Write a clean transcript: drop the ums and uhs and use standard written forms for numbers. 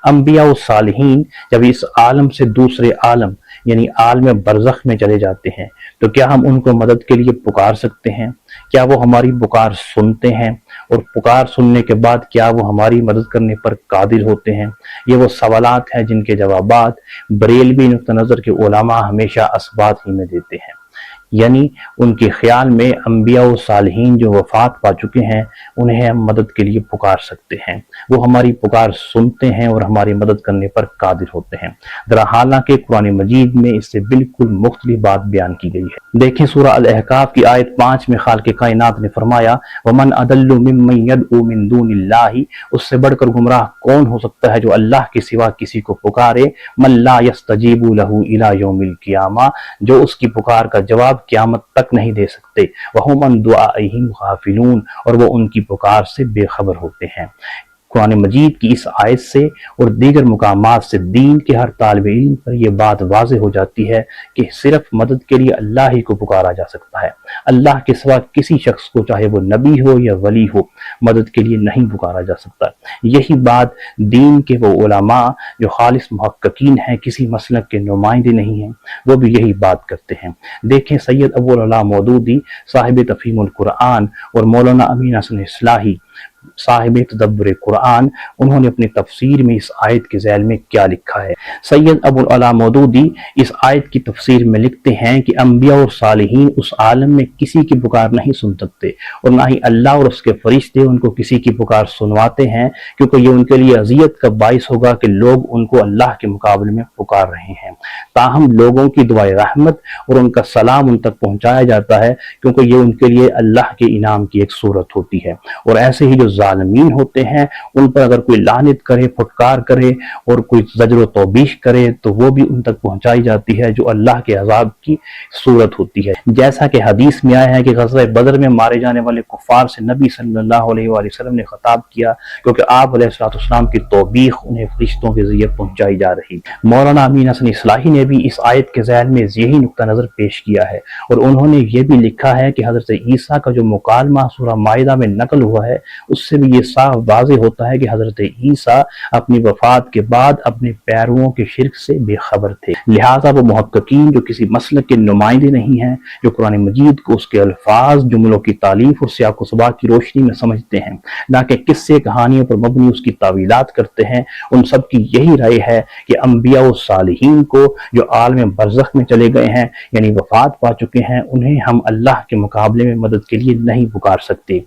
انبیاء و صالحین جب اس عالم سے دوسرے عالم یعنی عالم برزخ میں چلے جاتے ہیں تو کیا ہم ان کو مدد کے لیے پکار سکتے ہیں؟ کیا وہ ہماری پکار سنتے ہیں؟ اور پکار سننے کے بعد کیا وہ ہماری مدد کرنے پر قادر ہوتے ہیں؟ یہ وہ سوالات ہیں جن کے جوابات بریلوی نقطہ نظر کے علماء ہمیشہ اثبات ہی میں دیتے ہیں، یعنی ان کے خیال میں انبیاء و صالحین جو وفات پا چکے ہیں انہیں ہم مدد کے لیے پکار سکتے ہیں، وہ ہماری پکار سنتے ہیں اور ہماری مدد کرنے پر قادر ہوتے ہیں۔ حالانکہ قرآن مجید میں اس سے بالکل مختلف بات بیان کی گئی ہے۔ دیکھیں سورہ الاحقاف کی آیت 5 میں خالق کائنات نے فرمایا وَمَنْ أَضَلُّ مِمَّنْ يَدْعُو مِن دُونِ اللَّهِ، اس سے بڑھ کر گمراہ کون ہو سکتا ہے جو اللہ کے سوا کسی کو پکارے، مَن لَا يَسْتَجِيبُ لَهُ إِلَى يَوْمِ الْقِيَامَةِ، جو اس کی پکار کا جواب قیامت تک نہیں دے سکتے، وَهُمْ عَن دُعَائِهِمْ غَافِلُونَ، اور وہ ان کی پکار سے بے خبر ہوتے ہیں۔ قرآن مجید کی اس آیت سے اور دیگر مقامات سے دین کے ہر طالب علم پر یہ بات واضح ہو جاتی ہے کہ صرف مدد کے لیے اللہ ہی کو پکارا جا سکتا ہے، اللہ کے سوا کسی شخص کو چاہے وہ نبی ہو یا ولی ہو مدد کے لیے نہیں پکارا جا سکتا۔ یہی بات دین کے وہ علماء جو خالص محققین ہیں، کسی مسلک کے نمائندے نہیں ہیں، وہ بھی یہی بات کرتے ہیں۔ دیکھیں سید ابو العلا مودودی صاحب تفہیم القرآن اور مولانا امین حسن اصلاحی صاحب تدبر قرآن، انہوں نے اپنی تفسیر میں اس آیت کے ذیل میں کیا لکھا ہے۔ سید ابو العلا مودودی اس آیت کی تفسیر میں لکھتے ہیں کہ انبیاء اور صالحین اس عالم میں کسی کی پکار نہیں سن سکتے، اور نہ ہی اللہ اور اس کے فرشتے ان کو کسی کی پکار سنواتے ہیں، کیونکہ یہ ان کے لیے اذیت کا باعث ہوگا کہ لوگ ان کو اللہ کے مقابلے میں پکار رہے ہیں۔ تاہم لوگوں کی دعائے رحمت اور ان کا سلام ان تک پہنچایا جاتا ہے، کیونکہ یہ ان کے لیے اللہ کے انعام کی ایک صورت ہوتی ہے۔ اور ایسے ہی جو ظالمین ہوتے ہیں ان پر اگر کوئی لعنت کرے، پھٹکار کرے اور کوئی زجر و توبیخ کرے تو وہ بھی ان تک پہنچائی جاتی ہے، جو اللہ کے عذاب کی صورت ہوتی ہے۔ جیسا کہ حدیث میں آیا ہے کہ غزوہ بدر میں مارے جانے والے کفار سے نبی صلی اللہ علیہ وآلہ وسلم نے خطاب کیا، کیونکہ آپ علیہ السلام کی توبیخ انہیں فرشتوں کے ذریعے پہنچائی جا رہی۔ مولانا امین حسن اصلاحی نے بھی اس آیت کے ذیل میں یہی نقطہ نظر پیش کیا ہے، اور انہوں نے یہ بھی لکھا ہے کہ حضرت عیسیٰ کا جو مکالمہ سورہ مائدہ میں نقل ہوا ہے اس سے بھی یہ صاف واضح ہوتا ہے کہ حضرت عیسیٰ اپنی وفات کے بعد اپنے پیرووں کے شرک سے بے خبر تھے، لہٰذا وہ محققین جو کسی مسلک کے نمائندے نہیں ہیں، جو قرآن مجید کو اس کے الفاظ، جملوں کی تالیف اور سیاق و سباق کی روشنی میں سمجھتے ہیں، نہ کہ قصے کہانیوں پر مبنی اس کی تعویلات کرتے ہیں، ان سب کی یہی رائے ہے کہ انبیاء و صالحین کو جو عالم برزخ میں چلے گئے ہیں یعنی وفات پا چکے ہیں، انہیں ہم اللہ کے مقابلے میں مدد کے لیے نہیں پکار سکتے۔